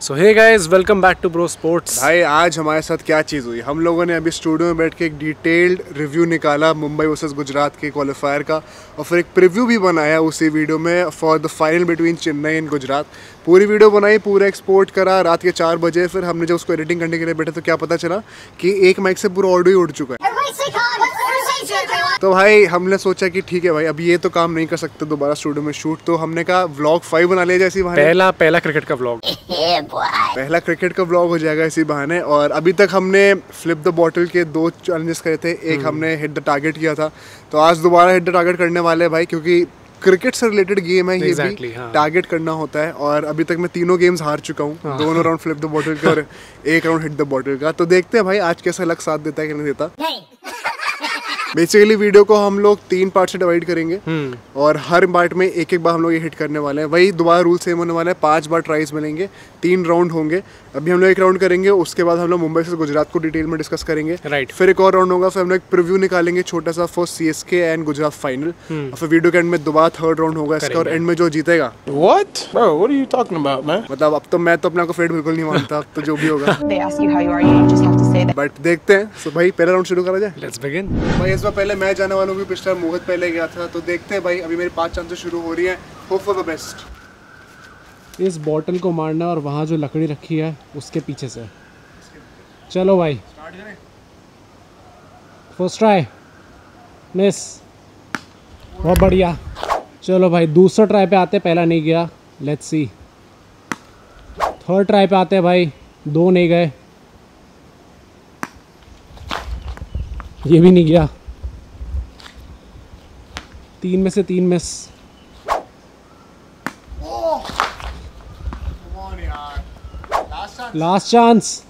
So hey guys, welcome back to bro sports. भाई आज हमारे साथ क्या चीज़ हुई, हम लोगों ने अभी स्टूडियो में बैठ के एक डिटेल्ड रिव्यू निकाला मुंबई वर्सेस गुजरात के क्वालिफायर का, और फिर एक प्रीव्यू भी बनाया उसी वीडियो में for the final between Chennai and Gujarat. पूरी वीडियो बनाई, पूरा एक्सपोर्ट करा रात के 4 बजे। फिर हमने जब उसको एडिटिंग करने के लिए बैठे तो क्या पता चला कि एक माइक से पूरा ऑडियो ही उड़ चुका है। तो भाई हमने सोचा कि ठीक है भाई, अब ये तो काम नहीं कर सकते दोबारा स्टूडियो में शूट, तो हमने कहा व्लॉग 5 बना लिया जैसी बहाने। पहला क्रिकेट का व्लॉग पहला क्रिकेट का व्लॉग हो जाएगा इसी बहाने। और अभी तक हमने फ्लिप द बॉटल के 2 चैलेंजेस करे थे, एक हमने हिट द टारगेट किया था, तो आज दोबारा हिट द टारगेट करने वाले हैं भाई, क्योंकि क्रिकेट से रिलेटेड गेम है ये भी, टारगेट करना होता है। और अभी तक मैं 3 गेम्स हार चुका हूँ, 2 राउंड फ्लिप द बॉटल के और 1 राउंड हिट द बॉटल का। तो देखते हैं भाई आज कैसा लक साथ देता है कि नहीं देता। बेसिकली वीडियो को हम लोग 3 पार्ट से डिवाइड करेंगे और हर पार्ट में एक बार हम लोग ये हिट करने वाले हैं। वही दोबारा रूल सेम होने वाला है, 5 बार ट्राइज मिलेंगे, 3 राउंड होंगे। अभी हम लोग 1 राउंड करेंगे, उसके बाद हम लोग मुंबई से गुजरात को डिटेल में डिस्कस करेंगे। फिर एक और राउंड होगा, फिर हम लोग एक प्रीव्यू निकालेंगे छोटा सा for CSK and Gujarat final. और फिर वीडियो के एंड में दोबारा 3rd राउंड होगा इसका, और एंड में जो जीतेगा मतलब अब तो मैं तो अपने को फेट बिल्कुल नहीं मानता, अब तो जो भी होगा बट देखते हैं। सो भाई पहला राउंड शुरू करा जाए, लेट्स बिगिन। भाई इस बार पहले मैं जाने वाला हूँ, पिछला मोहित पहले गया था, तो देखते हैं भाई। अभी मेरी 5 चांसेस शुरू हो रही हैं, होप फॉर द बेस्ट। इस बॉटल को मारना और वहाँ जो लकड़ी रखी है उसके पीछे से। चलो भाई, फर्स्ट ट्राई मिस, बहुत बढ़िया। चलो भाई दूसरा ट्राई पे आते, पहला नहीं गया, लेट्स सी। 3rd ट्राई पे आते हैं भाई, 2 नहीं गए, ये भी नहीं गया, 3 में से 3 मिस। Last chance.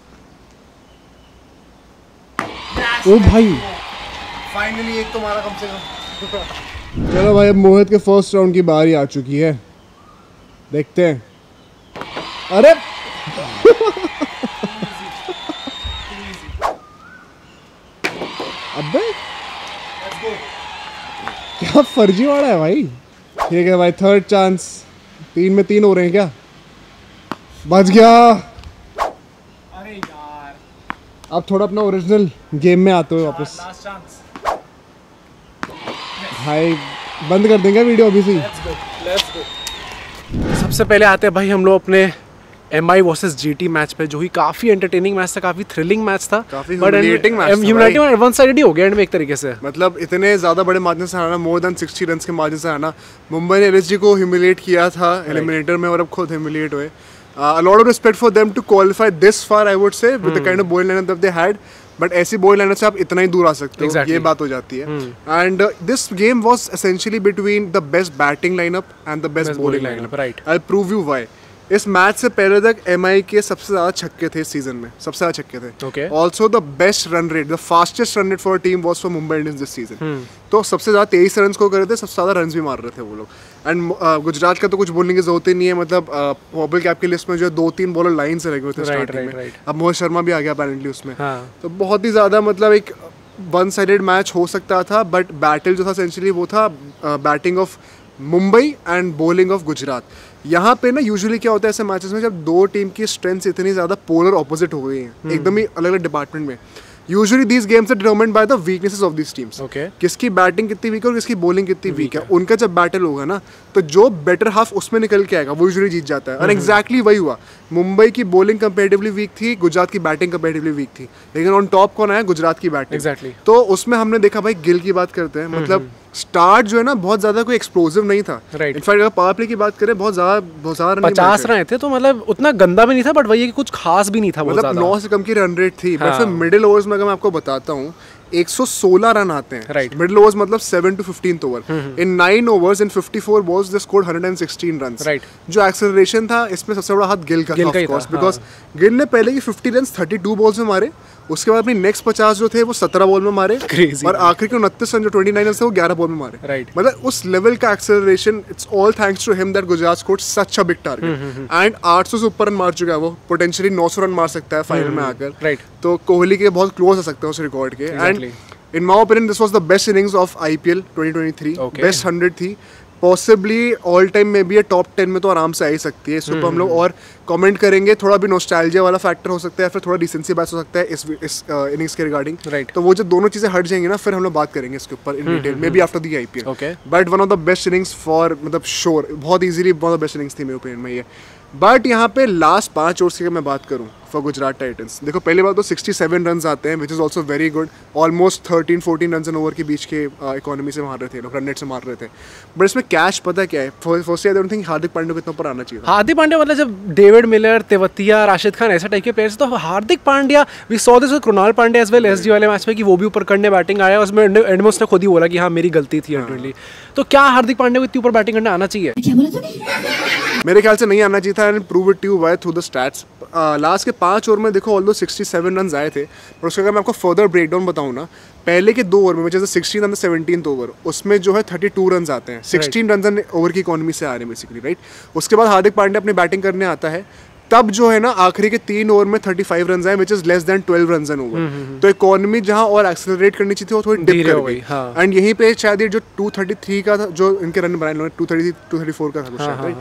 ओ भाई फाइनली एक तो मारा कम से कम। चलो भाई, अब मोहित के फर्स्ट राउंड की बारी आ चुकी है, देखते हैं। अरे अबे क्या फर्जीवाड़ा है भाई। ठीक है भाई, 3rd चांस, 3 में 3 हो रहे हैं क्या? बच गया। अरे यार, अब थोड़ा अपना ओरिजिनल गेम में आते हुए वापस। लास्ट चांस भाई बंद कर देंगे वीडियो अभी से। Let's go. सबसे पहले आते हैं भाई हम लोग अपने MI वर्सेस GT मैच पे, जो ही काफी एंटरटेनिंग मैच था, काफी थ्रिलिंग मैच था, काफी ह्यूमिलिएटिंग मैच था। ह्यूमिलिएटिंग और वन साइडेड ही हो गया एंड में एक तरीके से। मतलब इतने ज्यादा बड़े मार्जिन से हारना, मोर देन 60 रन के मार्जिन से हारना। मुंबई ने LSG को ह्यूमिलिएट किया था एलिमिनेटर में, और अब खुद ह्यूमिलिएट हुए। A lot of respect for them to qualify this far, I would say, with the kind of bowling lineup that they had. But ऐसी bowling lineup से आप इतना ही दूर आ सकते हो, ये बात हो जाती है। And this game was essentially between the best batting lineup and the best bowling lineup. Right. I'll prove you why. इस मैच से पहले तक MI के सबसे ज्यादा छक्के थे इस सीजन में, सबसे ज्यादा छक्के थे। Okay. Also the best run rate, the fastest run rate for a team was for Mumbai Indians this season. तो सबसे ज्यादा 23 रन को करे थे, सबसे ज्यादा रन भी मार रहे थे वो लोग। एंड गुजरात का तो कुछ बोलने की जरूरत ही नहीं है, मतलब पॉपल कैप की लिस्ट में जो 2-3 बॉलर लाइन से लगे हुए थे स्टार्टिंग में। अब मोहित शर्मा भी आ गया अपेरेंटली उसमें। तो बहुत ही ज्यादा मतलब एक वन साइडेड मैच हो सकता था, बट बैटल जो था एसेंशियली वो था batting of Mumbai and bowling of Gujarat. यहाँ पे ना यूजुअली क्या होता है ऐसे मैचेस में, जब 2 टीम की स्ट्रेंथ्स इतनी ज़्यादा पोलर ऑपोजिट हो गई हैं एकदम ही अलग अलग डिपार्टमेंट में, usually these games are determined by the weaknesses of these teams. किसकी बैटिंग कितनी वीक है और किसकी बॉलिंग कितनी वीक है। उनका जब बैटल होगा ना, तो जो बेटर हाफ उसमें निकल के आएगा वो यूजुअली जीत जाता है। और एग्जैक्टली वही हुआ, मुंबई की बॉलिंग कंपैरेटिवली वीक थी, गुजरात की बैटिंग कंपैरेटिवली वीक थी, लेकिन ऑन टॉप कौन आया? गुजरात की बैटिंग। तो उसमें हमने देखा भाई, गिल की बात करते हैं, मतलब स्टार्ट जो है ना बहुत ज्यादा कोई एक्सप्लोसिव नहीं था। इनफैक्ट अगर पावर प्ले की बात करें, बहुत ज्यादा 50 रन थे, तो मतलब उतना गंदा भी नहीं था, बट वही है कि कुछ खास भी नहीं था, मतलब 9 से कम की रन रेट थी। बट फिर मिडिल ओवर्स में अगर मैं आपको बताता हूँ, 116 रन आते हैं। मिडिल ओवर्स मतलब 7 to 15th over. In 9 overs in 54 balls they scored 116 runs. जो एक्सेलरेशन था इसमें सबसे बड़ा हाथ गिल का था, ऑफ कोर्स, बिकॉज गिल ने पहले की 50 रन्स 32 बॉल्स में मारे, उसके बाद अपनी नेक्स्ट 50 जो थे वो 17 बॉल में मारे, और आखिर के 29 रन जो 29 रन थे वो 11 बॉल में मारे। मतलब उस लेवल का acceleration, it's all thanks to him that Gujarat scored such a big target. And 800 से ऊपर रन मार चुका है वो, पोटेंशियली 900 रन मार सकता है फाइनल में आकर। तो कोहली के बहुत क्लोज आ सकते हैं उस रिकॉर्ड के। And in my opinion this was the best innings of IPL 2023, best 100 थी। पॉसिबली ऑल टाइम में भी ये टॉप 10 में तो आराम से आ ही सकती है। इसके ऊपर हम लोग और कमेंट करेंगे, थोड़ा भी नॉस्टैल्जिया वाला फैक्टर हो सकता है, फिर थोड़ा डिसेंसी बैस हो सकता है इस इनिंग्स के रिगार्डिंग। Right. तो वो जो दोनों चीज़ें हट जाएंगी ना, फिर हम लोग बात करेंगे इसके ऊपर in detail, may be after the IPL। Okay. But one of the best innings for, मतलब श्योर, बहुत easily one of the best innings थी मेरे ओपिनियन में ये। बट यहाँ पे लास्ट 5 ओवर्स की मैं बात करूँ फॉर गुजरात टाइटंस, देखो पहली बात तो 67 रन आते हैं, which is also very good. Almost 13-14 run an over के बीच के इकोनॉमी से मार रहे थे लोग, रन रेट से मार रहे थे। बट इसमें कैश पता क्या है, first I don't think Hardik Pandya को इतना ऊपर आना चाहिए था। हार्दिक पांड्या मतलब जब डेविड मिलर, तेवतिया, राशिद खान ऐसे टाइप के प्लेयर्स, तो Hardik Pandya, we saw this with Krunal Pandya as well SD वाले मैच में कि वो भी ऊपर करने बैटिंग आया, उसमें एंड में उसने खुद ही बोला कि हाँ मेरी गलती थी अल्टीमेटली। तो क्या हार्दिक पांड्या को इतनी ऊपर बैटिंग करने आना चाहिए? मेरे ख्याल से नहीं आना चाहिए था, and prove it to by through the stats. Last के 5 ओवर में देखो ऑल्दो 67 रन आए थे, पर उसका अगर मैं आपको फर्दर ब्रेकडाउन बताऊँ ना, पहले के 2 ओवर में जैसे 16 एंड 17th ओवर, उसमें जो है 32 रन आते हैं, 16 रन ओवर की इकोनॉमी से आ रहे हैं बेसिकली, राइट। उसके बाद हार्दिक पांड्या अपनी बैटिंग करने आता है, तब जो है ना आखिरी के 3 ओवर में 35 रन आए, which is less than 12 run an over. तो इकोनॉमी जहां और एक्सेलरेट करनी चाहिए थी वो थोड़ी डिप कर गई। एंड यहीं पे शायद ये जो 233 का था, जो इनके रन बनाए लोगों ने 234 का था शायद, राइट,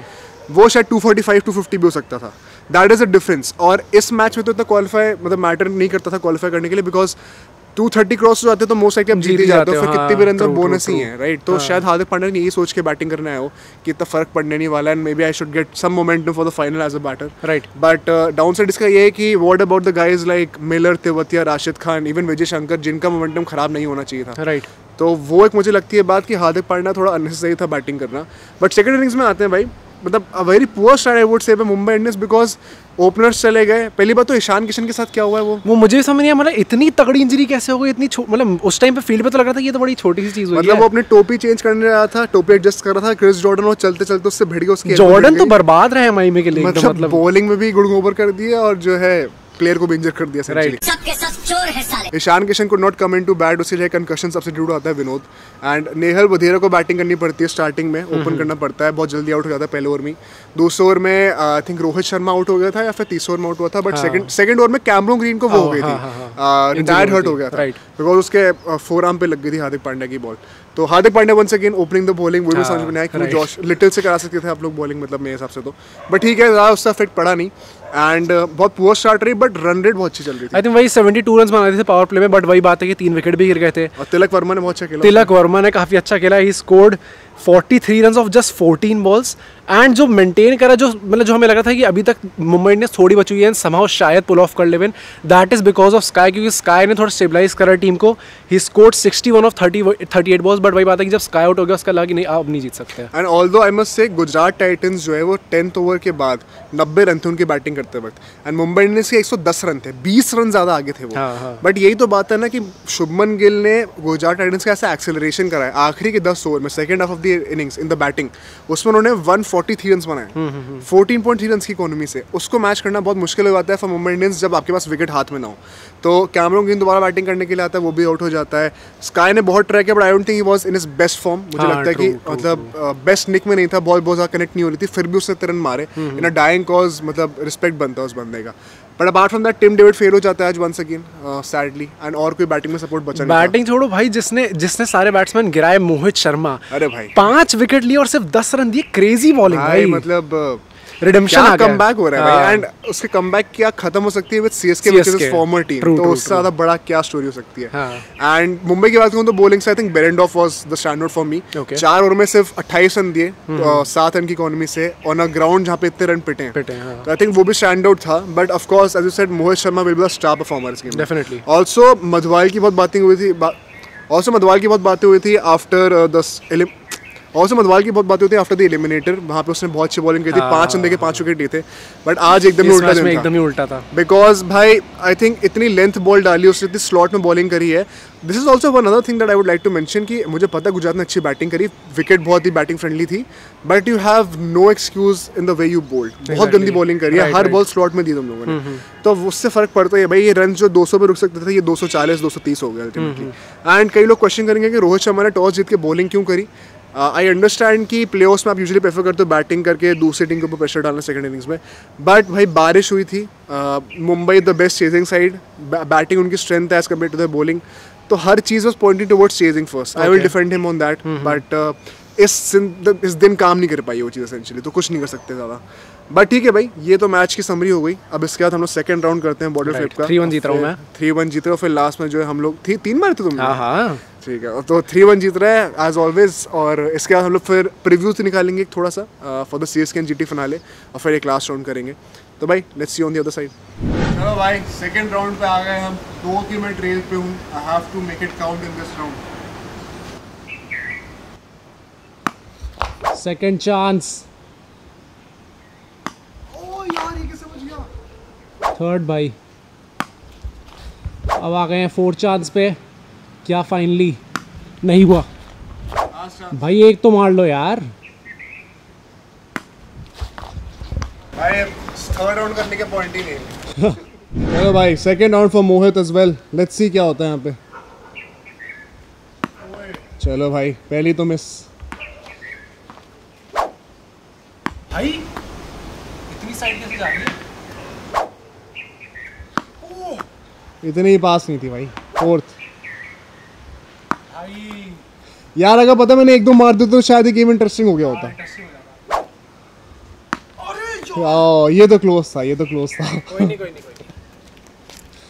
वो शायद 245-250 भी हो सकता था। That is a difference. और इस मैच में तो इतना क्वालिफाई मतलब मैटर नहीं करता था क्वालिफाई करने के लिए, बिकॉज 230 क्रॉस हो जाते तो मोस्ट लाइकली आप जीत ही जाते हो, फिर कितने भी रन तो बोनस ही है, राइट। तो शायद हार्दिक पांड्या ने यही सोच के बैटिंग करने आया हो कि इतना फर्क पड़ने नहीं वाला है, and maybe I should get some momentum for the final as a batter, right. But downside इसका ये है कि what about the guys like Miller, Tewatia, Rashid Khan, even Vijay Shankar, जिनका मोमेंटम खराब नहीं होना चाहिए था, राइट। तो वो एक मुझे लगती है बात कि हार्दिक पांड्या थोड़ा अननेसेसरी था बैटिंग करना। बट सेकंड इनिंग्स में आते हैं भाई, मतलब a very poor start I would say Mumbai Indians, because openers चले गए। पहली बात तो ईशान किशन के साथ क्या हुआ है वो मुझे समझ नहीं आया, मतलब इतनी तगड़ी इंजरी कैसे हो गई, इतनी मतलब उस टाइम पे फील्ड पे तो लग रहा था ये तो बड़ी छोटी सी चीज हुई है। मतलब वो अपनी टोपी चेंज करने रहा था, टोपी एडजस्ट कर रहा था, क्रिस जॉर्डन वो चलते चलते उससे भिड़ गया, उसकी जॉर्डन तो बर्बाद रहे माइमी के लिए, मतलब बॉलिंग में भी गुड़गोबर कर दिया और जो है प्लेयर को भी इंजर कर दिया। सबके सब चोर है साले। ईशान किशन को नॉट कम इनटू बैट, उसके लिए कंकशन सब्स्टिट्यूट आता है विनोद, एंड नेहल वधेरा को बैटिंग करनी पड़ती है स्टार्टिंग में, ओपन करना पड़ता है, बहुत जल्दी आउट हो जाता है पहले ओवर में। दूसरे ओवर में I think Rohit Sharma out हो गया था या फिर तीसरे ओवर में आउट हुआ था, बट सेकंड ओवर में कैमरून ग्रीन को वो हो गई थी, रिटायर्ड हर्ट हो गया था, बिकॉज उसके फोर आर्म पे लग गई थी हार्दिक पांड्या की बॉल। तो Hardik Pandya once again opening the bowling, वो भी समझ में नहीं आया कि जॉश लिटिल से करा सकते थे आप लोग बॉलिंग, मतलब मेरे हिसाब से तो, बट ठीक है, ज़्यादा उसका इफेक्ट पड़ा नहीं, एंड बहुत पुअर स्टार्ट रही, बट रन रेट बहुत अच्छी चल रही थी। आई थिंक वही 72 रन बनाए थे पावर प्ले में, बट वही बात है कि 3 विकेट भी गिर गए थे। और तिलक वर्मा ने बहुत अच्छा खेला। तिलक वर्मा ने काफी अच्छा खेला, he scored 43 run of just 14 balls, and जो मेंटेन करा, जो मतलब जो हमें लगा था कि अभी तक मुंबई इंडियंस थोड़ी बची हुई है, समहाउ शायद पुल ऑफ कर लेवन, that is because of SKY, क्योंकि स्काई ने थोड़ा स्टेबलाइज करा टीम को। He scored 61 of 38 balls, but वही बात है कि जब स्काई आउट हो गया उसका लगा कि नहीं अब नहीं जीत सकते। And although I must say Gujarat Titans जो है वो 10th ओवर के बाद 90 रन थे उनकी बैटिंग करते वक्त, एंड मुंबई इंडियंस के 110 रन थे, 20 रन ज़्यादा आगे थे वो। बट यही तो बात है ना कि शुभमन गिल ने गुजरात टाइटंस का ऐसा एक्सेलरेशन करा है आखिरी के 10 ओवर में, second half of the innings in the batting, उसमें उन्होंने 143 रन बनाए 14.3 रन की इकोनॉमी से। उसको मैच करना बहुत मुश्किल हो जाता है फॉर मुंबई इंडियंस जब आपके पास विकेट हाथ में ना हो। तो कैमरून ग्रीन दोबारा बैटिंग करने के लिए आता है, वो भी आउट हो जाता है। स्काई ने बहुत ट्राई किया, but I don't think he was in his best form. मुझे लगता है कि मतलब बेस्ट निक में नहीं था, बॉल बहुत ज़्यादा कनेक्ट नहीं हो रही थी, फिर भी उसने 3 रन मारे इन अ डाइंग कॉज, मतलब रिस्पेक्ट बनता है उस बंदे का। But apart from that Tim David fail हो जाता है आज वंस अगेन सैडली, एंड और कोई बैटिंग में सपोर्ट बचा नहीं। बैटिंग छोड़ो भाई, जिसने सारे बैट्समैन गिराए, मोहित शर्मा, अरे भाई 5 विकेट लिए और सिर्फ 10 रन दिए, क्रेजी बॉलिंग भाई, मतलब रिडेम्पशन आ गया, कमबैक हो रहा है भाई। एंड उसके कमबैक क्या खत्म हो सकती है with CSK which is farmer team, तो उससे ज्यादा बड़ा क्या स्टोरी हो सकती है। एंड मुंबई की बात करूं तो बॉलिंग से I think Behrendorff was the standard for me. 4 over में सिर्फ 28 रन दिए, 7 रन की इकोनॉमी से ऑन अ ग्राउंड जहां पे इतने रन पिटे हैं, तो आई थिंक वो भी स्टैंड आउट था। But of course as you said, Mohit Sharma will be the star performer इस गेम में डेफिनेटली। ऑल्सो मधवाल की बहुत बातें हुई थी आफ्टर मधवाल की बहुत बातें होती है आफ्टर द एलिमिनेटर, वहाँ पे उसने बहुत अच्छी बॉलिंग की थी, 5 रन के 5 विकेट लिए थे, बट आज एकदम ही उल्टा था। बिकॉज भाई आई थिंक इतनी लेंथ बॉल डाली उसने, इतनी स्लॉट में बॉलिंग करी है। This is also one other thing that I would like to mention कि मुझे पता है गुजरात ने अच्छी बैटिंग करी, विकेट बहुत ही बैटिंग फ्रेंडली थी, but you have no excuse in the way you bowled. बहुत गंदी बॉलिंग करी है, हर बॉल स्लॉट में दी तुम लोगों ने, तो उससे फर्क पड़ता है भाई। ये रन जो 200 पे रुक सकते थे, ये 240-230 हो गए अल्टीमेटली। एंड कई लोग क्वेश्चन करेंगे कि रोहित शर्मा ने टॉस जीत के बॉलिंग क्यों करी। आई अंडरस्टैंड कि प्लेऑफ्स में आप यूजुअली प्रेफर करते हो बैटिंग करके दूसरी टीम के ऊपर प्रेशर डालना सेकंड इनिंग्स में, बट भाई बारिश हुई थी, Mumbai the best chasing side, batting उनकी स्ट्रेंथ है as compared to the bowling, तो हर चीज़ was pointing towards chasing first. I will defend him on that, but इस दिन काम नहीं कर पाई वो चीज़ एसेंशियली, तो कुछ नहीं कर सकते ज़्यादा। बट ठीक है भाई, ये तो मैच की समरी हो गई। अब इसके बाद हम लोग सेकंड राउंड करते हैं बॉर्डर फ्लिप का। 3-1 जीत रहा हूँ मैं। 3-1 जीत रहे हो, फिर लास्ट में जो है हम लोग 3 मारे थे तुमने। हाँ ठीक है, तो 3-1 जीत रहे हैं एज ऑलवेज। और इसके बाद हम लोग फिर प्रीव्यू से निकालेंगे एक थोड़ा सा for the CSK and GT finale, और फिर एक लास्ट राउंड करेंगे। तो भाई let's see on the other side. चलो भाई, सेकंड राउंड पे आ गए हम। 2 की मैं ट्रेल पे हूँ, I have to make it count in this round. Second chance, ओ यार, ये कैसे बच गया? थर्ड भाई। अब आ गए हैं 4th चांस पे। क्या फाइनली नहीं हुआ भाई? एक तो मार लो यार। भाई थर्ड राउंड करने के पॉइंट ही नहीं। चलो भाई, second round for Mohit as well. Let's see क्या होता है यहाँ पे। चलो भाई, पहली तो मिस। भाई इतनी साइड कैसे जा रही है? इतनी ही पास नहीं थी भाई। 4th भाई यार, अगर पता मैंने 1-2 मार दिया तो शायद ये गेम इंटरेस्टिंग हो गया होता। ये तो क्लोज था, ये तो क्लोज था। कोई नहीं।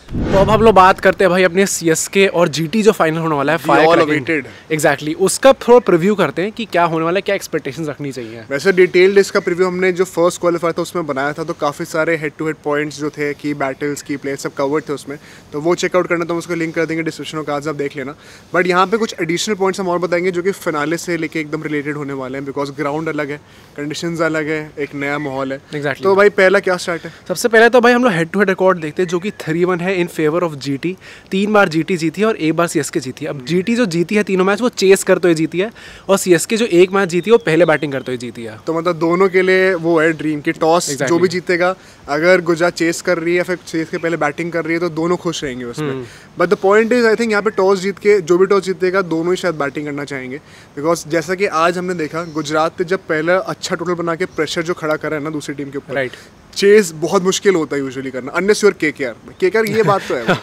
तो अब हम लोग बात करते हैं भाई अपने CSK और GT जो फाइनल होने वाला है, All-awaited। एग्जैक्टली उसका थोड़ा प्रीव्यू करते हैं कि क्या होने वाला है, क्या एक्सपेक्टेशंस रखनी चाहिए। वैसे डिटेल्ड इसका प्रीव्यू हमने जो फर्स्ट क्वालिफायर था उसमें बनाया था, तो काफ़ी सारे हेड टू हेड पॉइंट्स जो थे, की बैटल्स, की प्लेयर्स सब कवर्ड थे उसमें, तो वो चेकआउट करना तो हम उसको लिंक कर देंगे डिस्क्रिप्शन में, आज आप देख लेना। बट यहाँ पे कुछ एडिशनल पॉइंट्स हम और बताएंगे जो कि फिनाले से लेके एकदम रिलेटेड होने वाले हैं, बिकॉज ग्राउंड अलग है, कंडीशंस अलग है, एक नया माहौल है। Exactly। तो भाई पहला क्या स्टार्ट है? सबसे पहले तो भाई हम लोग हेड टू हेड रिकॉर्ड देखते हैं, जो कि 3-1 है in favour of GT। 3 bar GT जीती है और 1 बार CSK जीती है। अब GT जो जीती है तीनों मैच वो चेस करते हुए जीती है, और CSK जो 1 मैच जीती है वो पहले बैटिंग करते हुए जीती है। तो मतलब दोनों के लिए वो है ड्रीम की टॉस। जो भी जीतेगा, अगर गुजरात चेस कर रही है फिर CSK पहले बैटिंग कर रही है, तो दोनों खुश रहेंगे उसमें। But the point is, I think यहाँ पे टॉस जीत के जो भी टॉस जीतेगा दोनों ही शायद बैटिंग करना चाहेंगे, बिकॉज जैसा कि आज हमने देखा गुजरात ने जब पहला अच्छा टोटल बना के प्रेशर जो खड़ा करा है ना दूसरी टीम के ऊपर, राइट, चेस बहुत मुश्किल होता है यूजुअली करना, अनलेस यूर KKR ये बात तो है।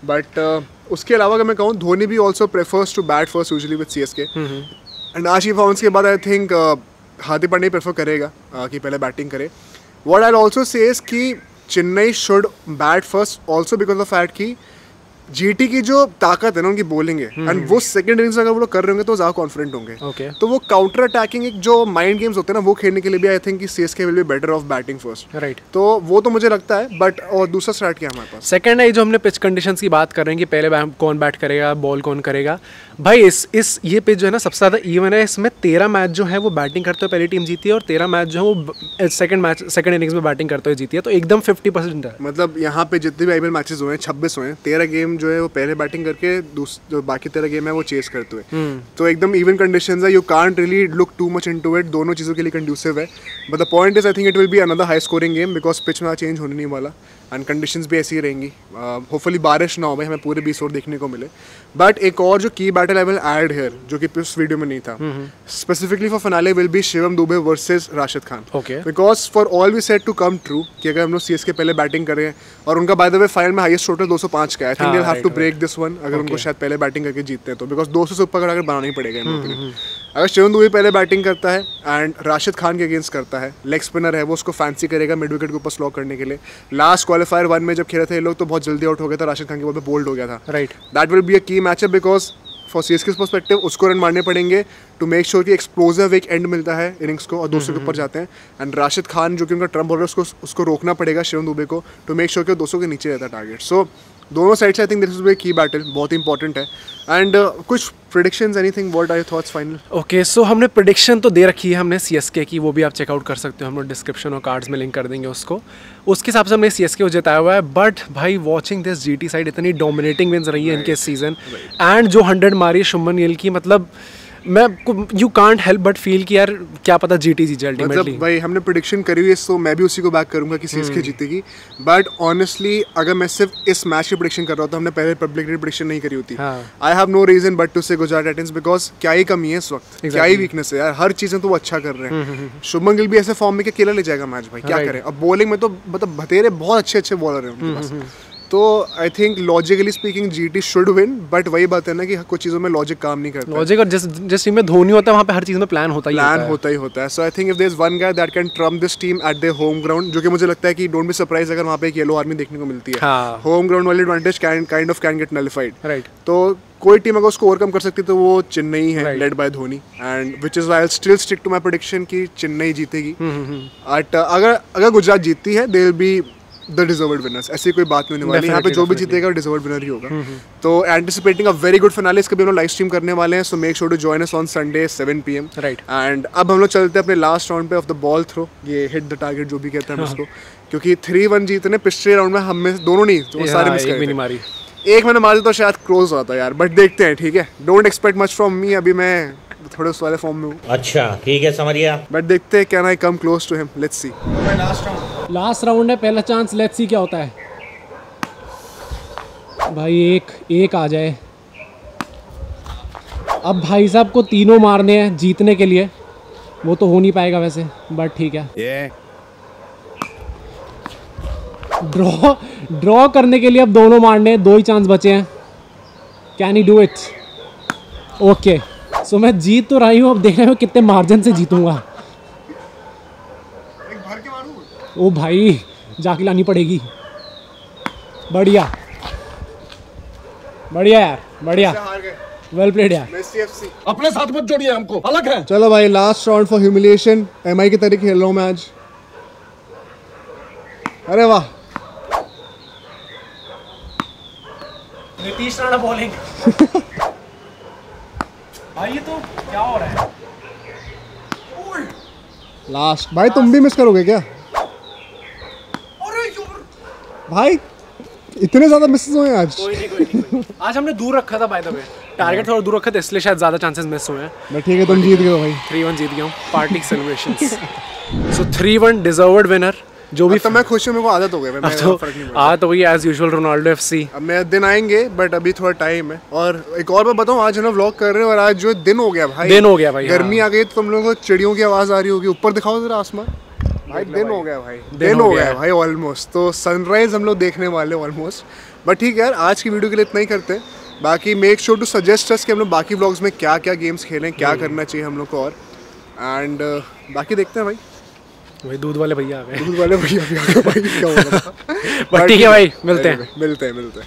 बट उसके अलावा अगर मैं कहूँ, धोनी भी also prefers to bat first usually with CSK, and आज की परफॉर्मेंस के बाद I think Hardik Pandya prefer करेगा कि पहले बैटिंग करे। What I also say is कि Chennai should bat first also because of fact कि GT की जो ताकत है ना उनकी बॉलिंग है, एंड वो सेकंड इनिंग्स अगर वो लोग कर रहे होंगे तो ज़्यादा कॉन्फिडेंट होंगे। Okay। तो वो काउंटर अटैकिंग एक जो माइंड गेम्स होते हैं ना, वो खेलने के लिए भी आई थिंक कि CSK will be better of batting first. Right. तो वो तो मुझे लगता है। बट और दूसरा स्टार्ट क्या हमारे पास? सेकंड है जो हमने पिच कंडीशंस की बात कर रहे हैं कि पहले कौन बैट करेगा, बॉल कौन करेगा। भाई इस ये पिच जो है ना सबसे ज़्यादा इवन है। इसमें 13 मैच जो है वो बैटिंग करते हुए पहली टीम जीती है, और 13 मैच जो है वो सेकंड इनिंग्स में बैटिंग करते हुए जीती है, तो एकदम 50% है। मतलब यहाँ पे जितने भी IPL मैचेस हुए हैं 26 हुए हैं, 13 गेम जो है वो पहले बैटिंग करके जो बाकी 13 गेम है वो चेस करते हुए, तो एकदम इवन कंडीशंस है। You can't really look too much into it, दोनों चीज़ों के लिए कंड्यूसिव है। But the point is I think it will be another high scoring game, because pitch में चेंज होने नहीं वाला, एंड कंडीशंस भी ऐसी ही रहेंगी। होपफुली बारिश ना हो भाई, हमें पूरे 20 ओवर देखने को मिले। बट एक और जो की battle I will add here, जो कि इस वीडियो में नहीं था, specifically for finale, will be Shivam Dube versus Rashid Khan. Okay। Because for all we set to come true कि अगर हम लोग CSK पहले बैटिंग करें, और उनका बाय द वे फाइनल में हाईएस्ट टोटल 205 का है, I think they have to break this one अगर उनको शायद पहले बैटिंग करके जीतते हैं तो, बिकॉज 200 से ऊपर अगर बनाना ही पड़ेगा इन लोगों के लिए। अगर शिवम दुबे पहले बैटिंग करता है एंड राशिद खान के अगेंस्ट करता है, लेग स्पिनर है वो, उसको फैंसी करेगा मिड विकेट के ऊपर स्लॉक करने के लिए। लास्ट क्वालिफायर 1 में जब खेले थे ये लोग तो बहुत जल्दी आउट हो गया था, राशिद खान के बॉल पे बोल्ड हो गया था। Right. That will be a key matchup, because for CSK's perspective उसको रन मारने पड़ेंगे टू मेक श्योर कि एक्सप्लोसिव एक एंड मिलता है इनिंग्स को, और 200 के ऊपर जाते हैं। एंड राशिद खान जो कि उनका ट्रम्प बॉलर है, उसको रोकना पड़ेगा शिवम दुबे को, टू मेक श्योर कि 200 के नीचे रहता है टारगेट। सो दोनों साइड से I think this is key battle, बहुत इंपॉर्टेंट है। एंड कुछ predictions, anything, what are your thoughts final? Okay, so हमने प्रेडिक्शन तो दे रखी है हमने CSK की, वो भी आप चेकआउट कर सकते हो, हम लोग डिस्क्रिप्शन और कार्ड्स में लिंक कर देंगे उसको। उसके हिसाब से हमने CSK को जिताया हुआ है। बट भाई वॉचिंग दिस GT साइड इतनी डोमिनेटिंग विंस रही है इनके सीजन, एंड जो 100 मारी शुभमन गिल की, मतलब मैं you can't help but feel कि यार क्या पता GT जीत जाए अल्टीमेटली। मतलब भाई हमने प्रेडिक्शन करी हुई है, सो मैं भी उसी को बैक करूंगा कि CSK जीतेगी। बट ऑनेस्टली अगर मैं सिर्फ इस मैच की प्रेडिक्शन कर रहा हूँ तो हमने पहले पब्लिकली प्रेडिक्शन नहीं करी होती। I have no reason but to say Gujarat Titans, because क्या ही कमी है इस वक्त, क्या ही वीकनेस है यार, हर चीज़ें तो वो अच्छा कर रहे हैं। शुभमन गिल भी ऐसे फॉर्म में कि अकेला ले जाएगा मैच भाई, क्या करें। अब बॉलिंग में तो मतलब बतेरे बहुत अच्छे बॉलर हैं उनके पास। तो I think logically speaking GT should win, but वही बात है ना कि कुछ चीज़ों में लॉजिक काम नहीं करता। लॉजिक, और जिस टीम में धोनी होता है वहाँ पे हर चीज़ में प्लान होता ही होता है। So I think if there is one guy that can trump this team at their home ground, जो कि मुझे लगता है कि डोंट बी सरप्राइज अगर वहाँ पे एक येलो आर्मी देखने को मिलती है। होम ग्राउंड वाली advantage can get nullified, right. तो कोई टीम अगर उसको ओवरकम कर सकती है तो वो चेन्नई है, led by Dhoni, and which is why I still stick to my prediction कि चेन्नई जीतेगी। बट अगर गुजरात जीतती है they will be the deserved winners, ऐसी कोई बात नहीं होने वाली। यहाँ पे जो भी जीतेगा डिजर्व्ड विनर ही होगा। तो anticipating a very good finale, इसका भी हम लोग लाइव स्ट्रीम करने वाले हैं, so make sure to join us on Sunday 7 PM, right. And अब हम लोग चलते हैं अपने लास्ट राउंड पे ऑफ द बॉल थ्रो, ये हिट द टारगेट जो भी कहते हैं हम इसको, क्योंकि 3-1 जीतने पिछले राउंड में हम में दोनों नहीं, तो सारे मिस कर एक मैंने मार तो शायद क्लोज होता यार, बट देखते हैं, ठीक है। Don't expect much from me, अभी मैं थोड़े उस वाले फॉर्म में हूँ। अच्छा ठीक है, समझ गया। बट देखते हैं can I come close to him, let's see. Last round है, पहला चांस, लेट्स सी क्या होता है भाई। एक आ जाए अब भाई साहब को, तीनों मारने हैं जीतने के लिए, वो तो हो नहीं पाएगा वैसे, बट ठीक है। ड्रॉ करने के लिए अब दोनों मारने हैं, 2 ही चांस बचे हैं। Can he do it? Okay, so मैं जीत तो रही हूँ, अब देखना है कितने मार्जिन से जीतूंगा। ओ भाई जाके लानी पड़ेगी। बढ़िया बढ़िया यार, बढ़िया, वेल प्लेड यार। अपने साथ मत जोड़िए हमको, अलग है। चलो भाई, last round for humiliation. MI की तरह खेल रहा हूँ मैं आज। अरे वाह, नीतीश राणा बॉलिंग। भाई ये तो क्या हो रहा है? लास्ट भाई, तुम भी मिस करोगे क्या भाई? इतने ज्यादा मिसेस हुए आज। कोई नहीं। आज हमने दूर रखा था बाय द वे, टारगेट थोड़ा दूर रखा था, इसलिए शायद ज्यादा चांसेस मिस हुए हैं। बट ठीक है, तुम जीत गए भाई। 3-1 जीत गया हूँ, पार्टी सेलिब्रेशंस। सो 3-1 डिजर्व्ड विनर। जो भी तो मैं खुश हूँ, मेरे को आदत हो गई है, तो वही एज यूजुअल रोनाल्डो FC। अब मेरे दिन आएंगे, बट अभी थोड़ा टाइम है। और एक और बात बताऊँ, आज हम लोग व्लॉग कर रहे हैं और आज जो दिन हो गया भाई, गर्मी आ गई, तो तुम लोगों को चिड़ियों की आवाज़ आ रही होगी। ऊपर दिखाओ जरा आसमान भाई, दिन हो गया भाई, दिन हो गया भाई ऑलमोस्ट। तो सनराइज हम लोग देखने वाले ऑलमोस्ट। बट ठीक है यार, आज की वीडियो के लिए इतना ही करते हैं। बाकी make sure to suggest us कि हम लोग बाकी व्लॉग्स में क्या क्या गेम्स खेलें, क्या करना चाहिए हम लोग को, और एंड बाकी देखते हैं भाई। वही दूध वाले भैया आ गए। दूध वाले भैया भी आ गए भाई, क्या हो रहा था। बट ठीक है भाई, मिलते हैं। मिलते हैं।